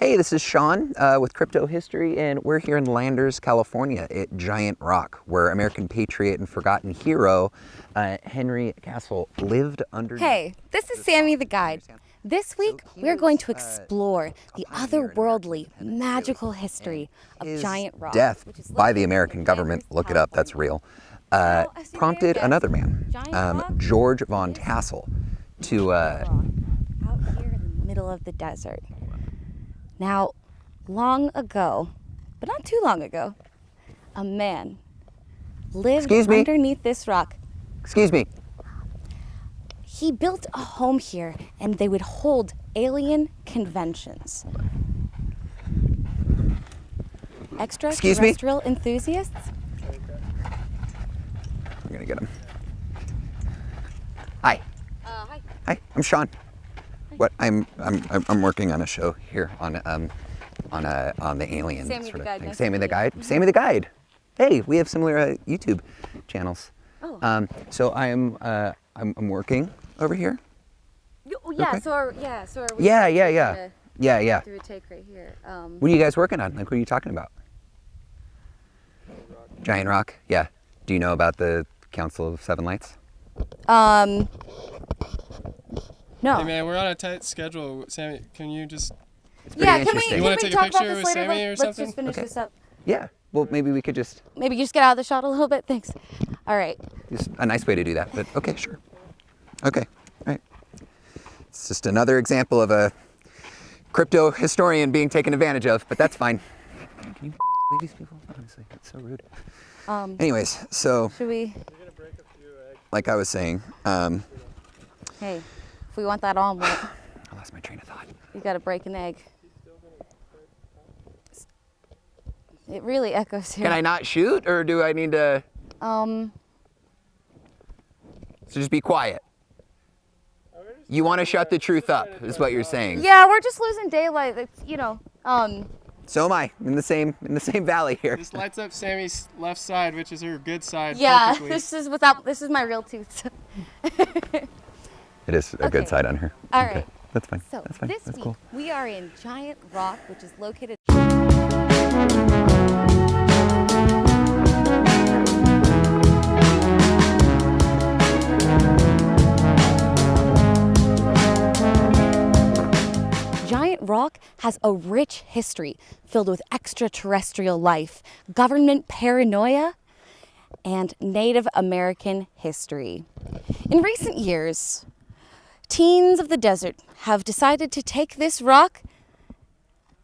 Hey, this is Shaun with Crypto History, and we're here in Landers, California at Giant Rock, where American patriot and forgotten hero Henry Castle lived under. Hey, this is Sammy the guide. This week, we're going to explore the otherworldly, magical history of Giant Rock. Death by the American government, look it up, that's real, prompted another man, George von Tassel, to... out here in the middle of the desert. Now, long ago, but not too long ago, a man lived underneath this rock. Excuse me. He built a home here, and they would hold alien conventions. Extraterrestrial enthusiasts? We're gonna get him. Hi. Hi. Hi, I'm Shaun. What I'm working on a show here on the alien Sammy sort the of guide, thing. nice Sammy to the meet you. guide. Sammy the guide. Hey, we have similar YouTube channels. Oh. So I'm working over here. Yeah, Okay. so are we? Yeah. Do a take right here. What are you guys working on? Like, what are you talking about? Giant Rock. Yeah. Do you know about the Council of Seven Lights? No. Hey man, we're on a tight schedule. Sammy, can you just... Yeah, can interesting. we You wanna can we take a talk about picture this with later? Sammy or Let's something? just finish Okay. this up. Yeah. Well, maybe we could just Maybe just get out of the shot a little bit. Thanks. All right. use a nice way to do that. But okay, sure. Okay. All right. It's just another example of a crypto historian being taken advantage of, but that's fine. Can you leave these people? Honestly, it's so rude. Anyways, so Should we? like I was saying, Hey, if we want that omelet, I lost my train of thought. you got to break an egg. It really echoes here. Can I not shoot, or do I need to? Um. So just be quiet. You want to shut the truth up, is what you're saying. Yeah, we're just losing daylight. It's, So am I in the same valley here. This lights up Sammy's left side, which is her good side, Yeah, perfectly. this is my real tooth. It is a good Okay. side on her. All Okay, right. that's fine. So That's fine. this That's week cool. we are in Giant Rock, which is located. Giant Rock has a rich history filled with extraterrestrial life, government paranoia, and Native American history. In recent years, teens of the desert have decided to take this rock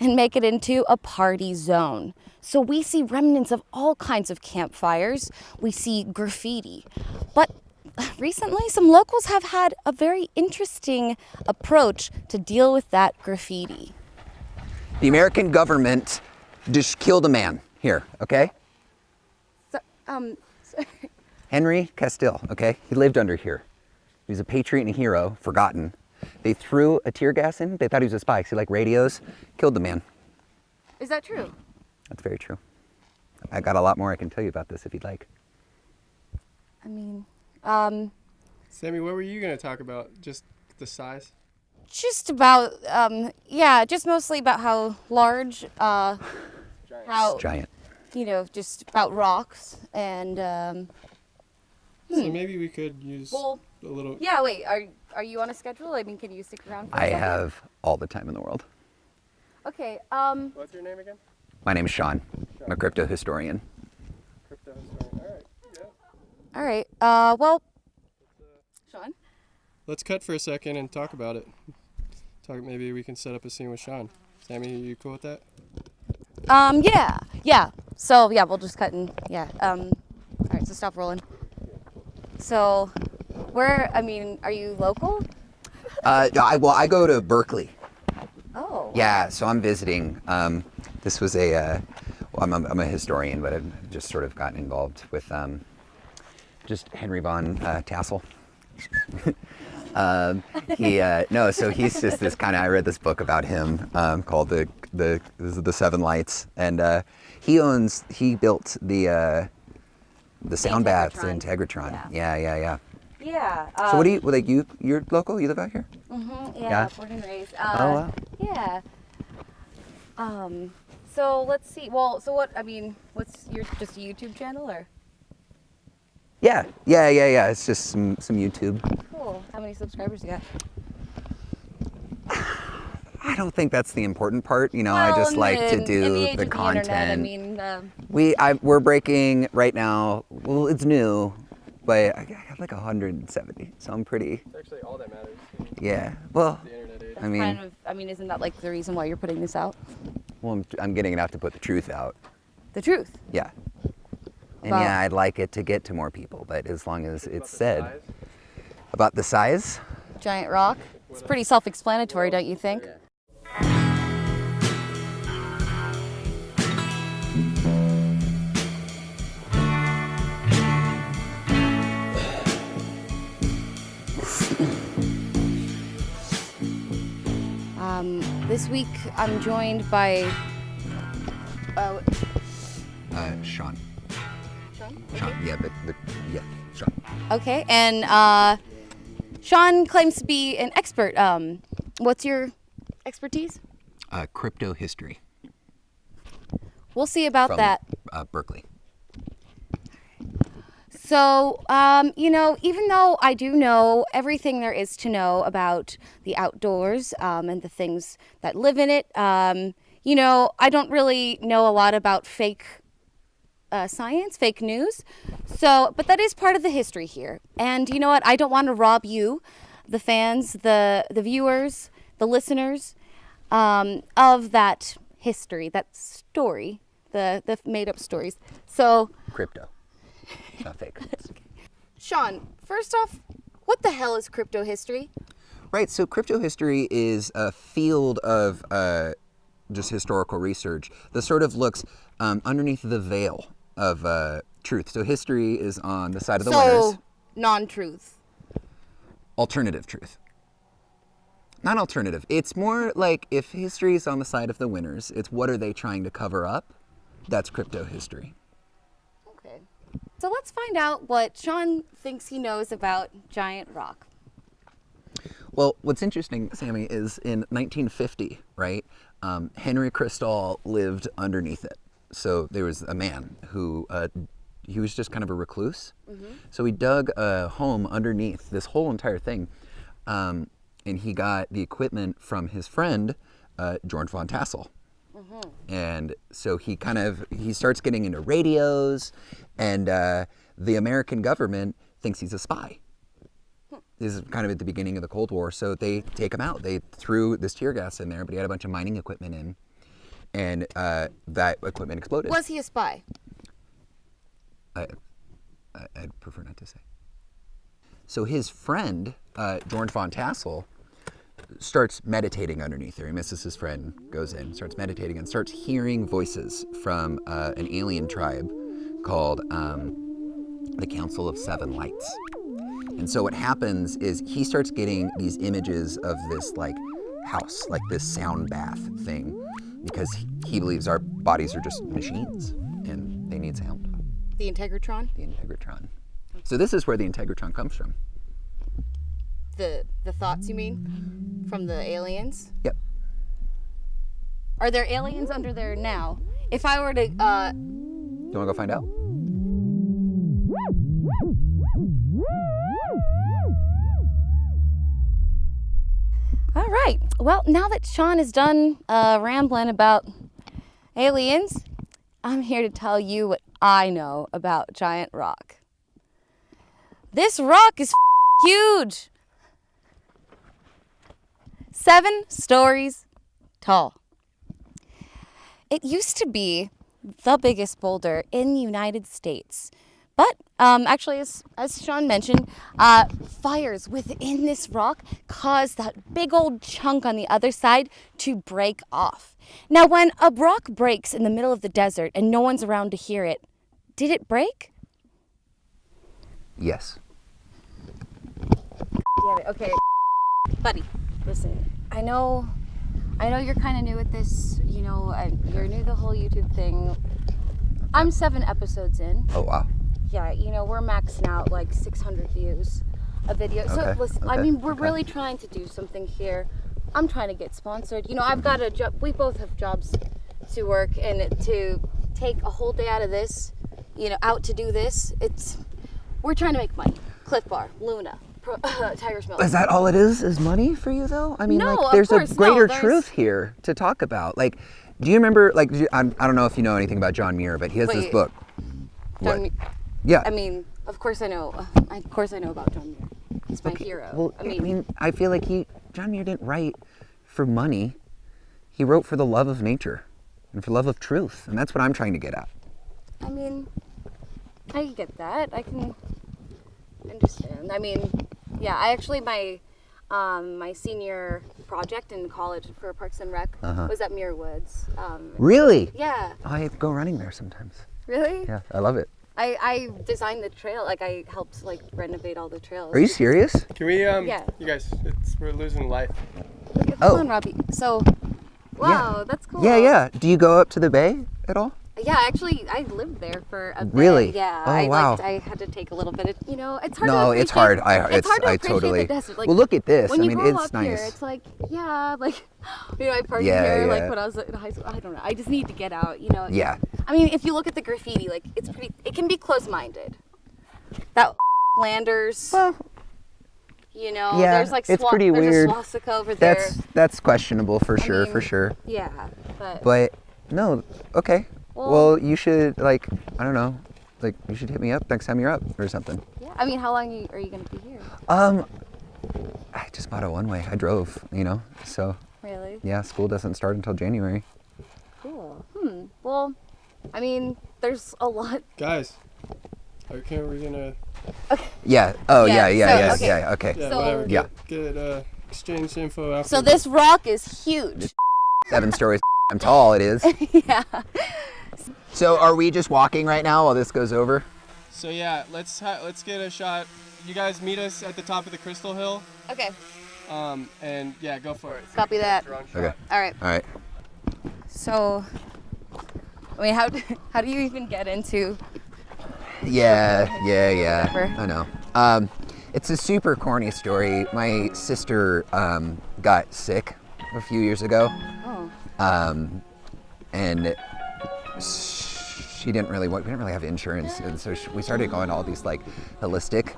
and make it into a party zone. So we see remnants of all kinds of campfires. We see graffiti. But recently, some locals have had a very interesting approach to deal with that graffiti. The American government just killed a man here, okay? So, Henry Castile, okay? He lived under here. He was a patriot and a hero, forgotten. They threw a tear gas in. They thought he was a spy. 'Cause he liked radios. Killed the man. is that true? That's very true. I got a lot more I can tell you about this if you'd like. I mean, Sammy, what were you going to talk about? Just the size? just about, just mostly about how large, how, Giant. just about rocks and, So maybe we could use Well, a little... yeah, wait, are you on a schedule? I mean, can you stick around for a I second? have all the time in the world. Okay, What's your name again? My name's Shaun. I'm a crypto historian. Crypto historian. All right. Yeah. all right, well, Shaun? Let's cut for a second and talk about it. Maybe we can set up a scene with Shaun. Sammy, you cool with that? Yeah. So, yeah, we'll just cut and, all right, so stop rolling. So, are you local? I go to Berkeley. Oh. Yeah, so I'm visiting. This was I'm a historian, but I've just sort of gotten involved with just Henry von Tassel. So he's just this kind of. I read this book about him called the Seven Lights, and he built the sound baths, the Integratron. Yeah. Yeah. So what do you, like you're local? You live out here? Mm-hmm, yeah, Yeah. born and raised. Oh, wow. Yeah. So let's see. Well, so what? I mean, what's your just a YouTube channel or? Yeah. It's just some YouTube. Cool. How many subscribers you got? I don't think that's the important part. You know, Well, I just like to in do the age the of content. The internet, I mean, We're breaking right now. Well, it's new, but I have like 170, so I'm pretty. It's actually all that matters. Yeah. Well, The internet age. I mean, isn't that like the reason why you're putting this out? well, I'm getting it out to put the truth out. The truth. Yeah. And Wow. yeah, I'd like it to get to more people, but as long as it's About the said. size. About the size? Giant rock. It's pretty self-explanatory, don't you think? This week I'm joined by Shaun. Shaun? Shaun, yeah, yeah, Shaun. Okay, and Shaun claims to be an expert. What's your expertise? Crypto history. We'll see about From, that. Berkeley. So, you know, even though I do know everything there is to know about the outdoors and the things that live in it, you know, I don't really know a lot about fake science, fake news. So, but that is part of the history here. And you know what? I don't want to rob you, the fans, the viewers, the listeners, of that history, that story, the made-up stories. So, Crypto. It's not fake. Shaun, first off, what the hell is crypto history? Right, so crypto history is a field of just historical research that sort of looks underneath the veil of truth. So history is on the side of the winners. So, non-truth. Alternative truth. Not alternative. It's more like if history is on the side of the winners, it's what are they trying to cover up? That's crypto history. Okay. So let's find out what Shaun thinks he knows about giant rock. Well, what's interesting, Sammy, is in 1950, right, Henry Crystal lived underneath it. So there was a man who, he was just kind of a recluse. Mm-hmm. So he dug a home underneath this whole entire thing. And he got the equipment from his friend, George von Tassel. Mm-hmm. And so he starts getting into radios, and the American government thinks he's a spy. This is kind of at the beginning of the Cold War, so they take him out. They threw this tear gas in there, but he had a bunch of mining equipment in, and that equipment exploded. Was he a spy? I'd prefer not to say. So his friend, George von Tassel, starts meditating underneath there. He misses his friend, goes in, starts meditating, and starts hearing voices from an alien tribe called the Council of Seven Lights. And so what happens is he starts getting these images of this like house, like this sound bath thing, because he believes our bodies are just machines and they need sound. The Integratron? The Integratron. So this is where the Integratron comes from. The thoughts, you mean? From the aliens? Yep. Are there aliens under there now? If I were to, You want to go find out? All right. Well, now that Shaun is done rambling about aliens, I'm here to tell you what I know about giant rock. This rock is huge. 7 stories tall. It used to be the biggest boulder in the United States. But actually, as Shaun mentioned, fires within this rock caused that big old chunk on the other side to break off. Now, when a rock breaks in the middle of the desert and no one's around to hear it, did it break? Yes. Yeah, okay. Buddy, listen, I know you're kind of new at this, you know, you're new to the whole YouTube thing. I'm 7 episodes in. Oh, wow. Yeah, you know, we're maxing out like 600 views a video. So Okay, listen, okay, I mean, we're okay. really trying to do something here. I'm trying to get sponsored. You know, I've got a job. We both have jobs to work, and to take a whole day out of this, you know, out to do this, we're trying to make money. Cliff Bar, Luna, Tiger's Milk. Is that all it is money for you though? I mean, No, like of there's course, a greater no, truth here to talk about. Like, do you remember, like, I don't know if you know anything about John Muir, but he has this Wait. book. John What? Muir- Yeah. I mean, of course I know. Of course I know about John Muir. He's my hero. Well, I mean, I feel like John Muir didn't write for money. He wrote for the love of nature and for love of truth, and that's what I'm trying to get at. I mean, I get that. I can understand. I mean, yeah. I actually my senior project in college for Parks and Rec was at Muir Woods. Really? Yeah. I go running there sometimes. Really? Yeah, I love it. I designed the trail. Like I helped like renovate all the trails. Are you serious? Can we, Yeah. you guys, we're losing light. Hold on, Robbie. So, wow, that's cool. Yeah. Do you go up to the bay at all? Yeah, actually, I lived there for a bit. Really? Yeah. Oh, I wow. I had to take a little bit of, you know, it's hard to No, appreciate. it's hard. It's hard to I appreciate totally. the desert. Like, well, look at this. when I you mean, grow it's up nice. here, it's like, yeah, like, you know, I partied Yeah, here, yeah. like, when I was in high school. I don't know. I just need to get out, you know. Yeah. I mean, if you look at the graffiti, like, it can be close-minded. That Landers, you know, Yeah, there's like it's pretty there's weird. a swastika over there. That's questionable for sure, mean, for sure. Yeah, but But no, okay. Well- Well, you should like, I don't know, like you should hit me up next time you're up or something. yeah. I mean, how long are you going to be here? I just bought a one-way. I drove, you know, so Really? yeah, school doesn't start until January. Cool. Well, I mean, there's a lot. Guys, okay, we're gonna, Yeah. Oh Yeah, yeah. so, Yeah. Okay. yeah, So- whatever. Yeah. Get exchange info after. So this rock is huge. 7 stories. I'm tall. It is. Yeah. So are we just walking right now while this goes over? So yeah, let's get a shot. You guys meet us at the top of the Crystal Hill, Okay. and yeah, go for it. Copy that. Drone shot. Okay. All right. All right. So, I mean, how do you even get into? Yeah. Whatever. I know. It's a super corny story. My sister got sick a few years ago, Oh. and we didn't really have insurance, and so we started going to all these like holistic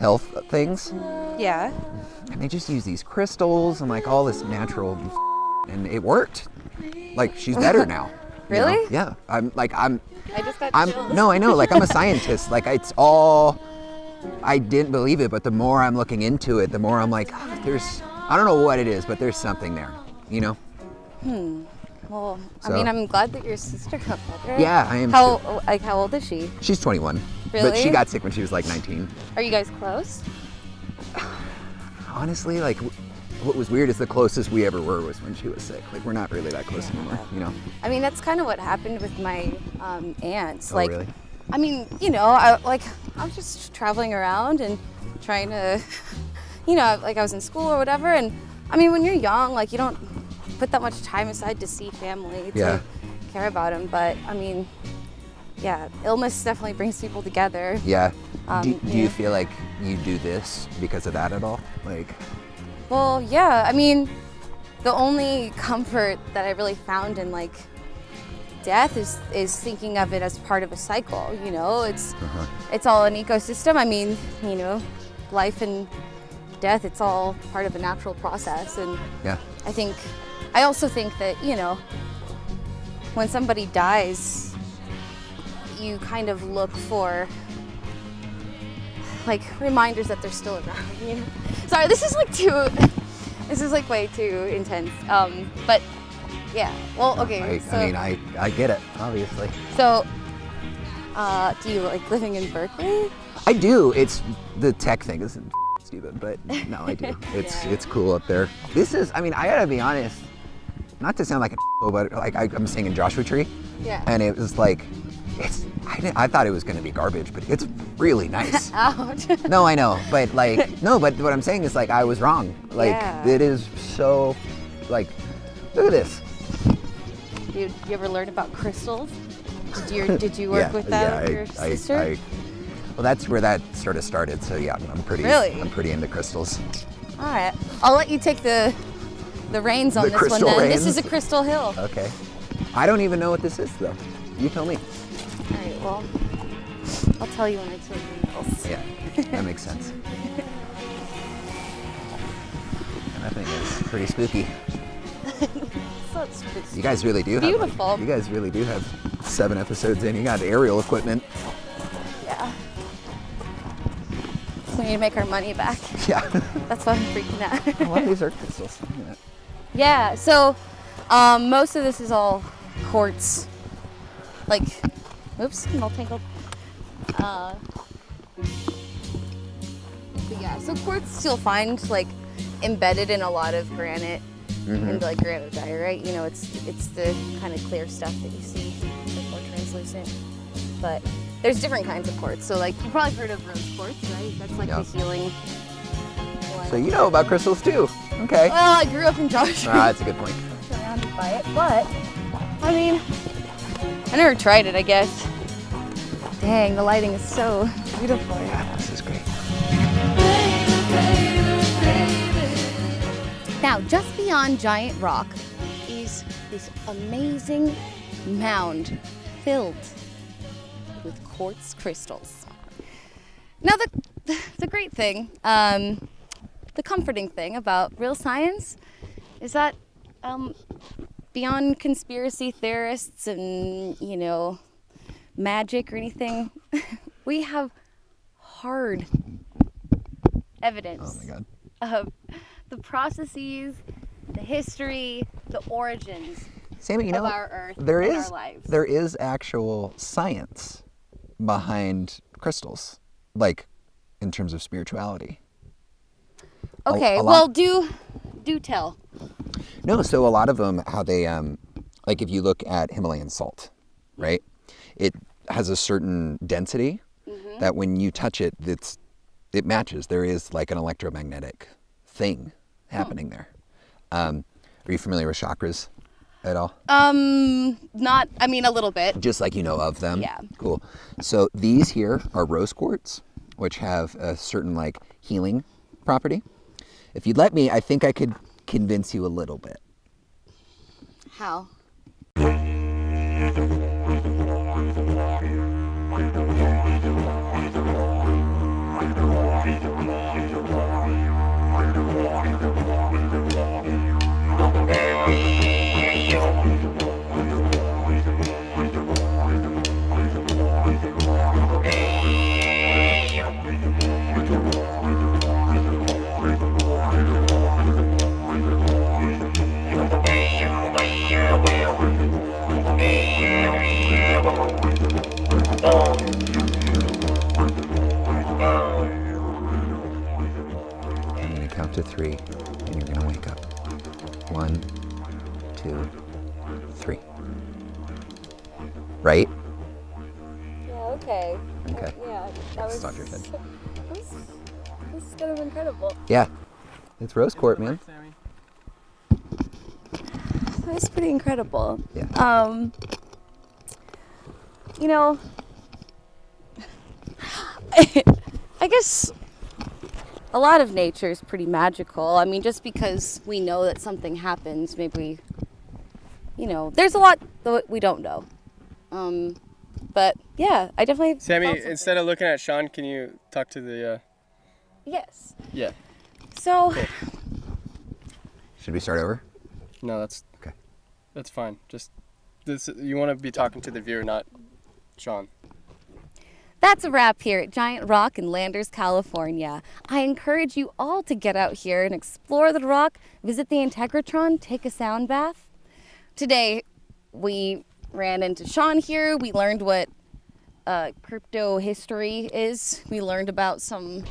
health things, Yeah. and they just use these crystals and like all this natural, and it worked. Like she's better now. you know? Really? Yeah. I just got chills. No, I know. Like I'm a scientist. Like it's all. I didn't believe it, but the more I'm looking into it, the more I'm like, I don't know what it is, but there's something there. You know? Well, I So- mean, I'm glad that your sister got better. Yeah, I am. How too. how old is she? She's 21. But Really? she got sick when she was like 19. Are you guys close? Honestly, like what was weird is the closest we ever were was when she was sick. Like we're not really that close anymore. You know? I mean, that's kind of what happened with my aunts. Oh, Like, really? I mean, you know, I was just traveling around and trying to, you know, like I was in school or whatever. And I mean, when you're young, like you don't put that much time aside to see family, to Yeah. care about them. But I mean, yeah, illness definitely brings people together. Yeah. Do Yeah. you feel like you do this because of that at all? Like. Well, yeah, I mean, the only comfort that I really found in like death is thinking of it as part of a cycle, you know? It's all an ecosystem. I mean, you know, life and death, it's all part of a natural process. And Yeah. I also think that, you know, when somebody dies, you kind of look for like reminders that they're still around, you know? Sorry, this is like way too intense. But yeah, well, okay. I get it, obviously. So, do you like living in Berkeley? I do. It's the tech thing isn't stupid, but no, I do. It's cool up there. This is, I gotta be honest, not to sound like a but like I'm singing Joshua Tree. Yeah. And it was like, I thought it was gonna be garbage, but it's really nice. Ouch. No, I know, but like, no, but what I'm saying is like, I was wrong. Like, Yeah. it is so, like, look at this. You ever learn about crystals? Did you work with that with your sister? Well, that's where that sort of started. So yeah, I'm pretty Really? I'm pretty into crystals. All right, I'll let you take the the rains on The this one crystal then. rains? This is a crystal hill. Okay. I don't even know what this is though. You tell me. All right, well, I'll tell you when I tell you else. Yeah, that makes sense. And that thing is pretty spooky. So it's You guys really do beautiful. have, you guys really do have 7 episodes in. You got aerial equipment. yeah. We need to make our money back. Yeah. That's why I'm freaking out. A lot of these are crystals. Yeah, so most of this is all quartz. Like, oops, I'm all tangled. But yeah, so quartz you'll find like embedded in a lot of granite and like granite diorite. You know, it's the kind of clear stuff that you see, like more translucent. But there's different kinds of quartz. So like you've probably heard of rose quartz, right? That's like the healing one. So you know about crystals too. Okay. Well, I grew up in Joshua. That's a good point. Surrounded by it, but I mean, I never tried it, I guess. Dang, the lighting is so beautiful. Yeah, this is great. Now, just beyond Giant Rock is this amazing mound filled with quartz crystals. Now, the great thing, the comforting thing about real science is that beyond conspiracy theorists and, you know, magic or anything, we have hard evidence Oh my God. of the processes, the history, the origins Sammy, you of know, our Earth there and is our lives. there is actual science behind crystals, like in terms of spirituality. Okay, a lot- well, do tell. No, so a lot of them, how they, like if you look at Himalayan salt, right? It has a certain density that when you touch it, it matches. There is like an electromagnetic thing happening there. Are you familiar with chakras at all? Not, I mean, a little bit. Just like you know of them? Yeah. Cool. So these here are rose quartz, which have a certain like healing property. If you'd let me, I think I could convince you a little bit. How? I'm going to count to 3, and you're going to wake up. 1, 2, 3. Right? Yeah, okay. Okay. Yeah, that was... Stop your head. This is kind of incredible. Yeah. It's rose quartz, man. Sammy. That's pretty incredible. Yeah. You know, I guess a lot of nature is pretty magical. I mean, just because we know that something happens, maybe, you know, there's a lot that we don't know. But yeah, I definitely Sammy, felt something. instead of looking at Shaun, can you talk to the, Yes. yeah. So, Should we start over? No, that's Okay. That's fine. Just this. You want to be talking to the viewer, not Shaun. that's a wrap here at Giant Rock in Landers, California. I encourage you all to get out here and explore the rock, visit the Integratron, take a sound bath. Today, we ran into Shaun here. We learned what crypto history is. We learned about some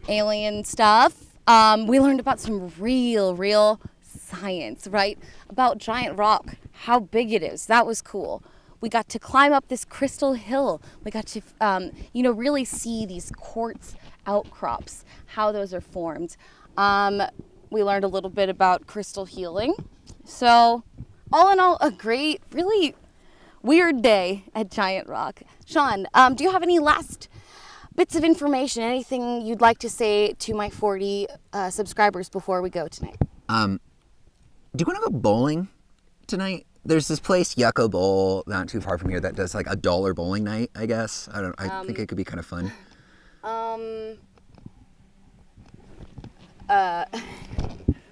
alien stuff. We learned about some real science, right? About Giant Rock, how big it is. That was cool. We got to climb up this crystal hill. We got to, really see these quartz outcrops, how those are formed. We learned a little bit about crystal healing. So, all in all, a great, really weird day at Giant Rock. Shaun, do you have any last bits of information, anything you'd like to say to my 40 subscribers before we go tonight? Do you want to go bowling tonight? There's this place, Yucco Bowl, not too far from here, that does like $1 bowling night, I guess. I think it could be kind of fun.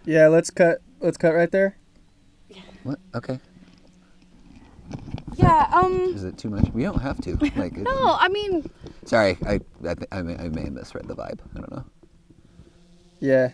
Yeah, let's cut right there. What? Okay. Yeah, Is it too much? We don't have to. Like, no, I mean... Sorry, I may have misread the vibe. I don't know. Yeah.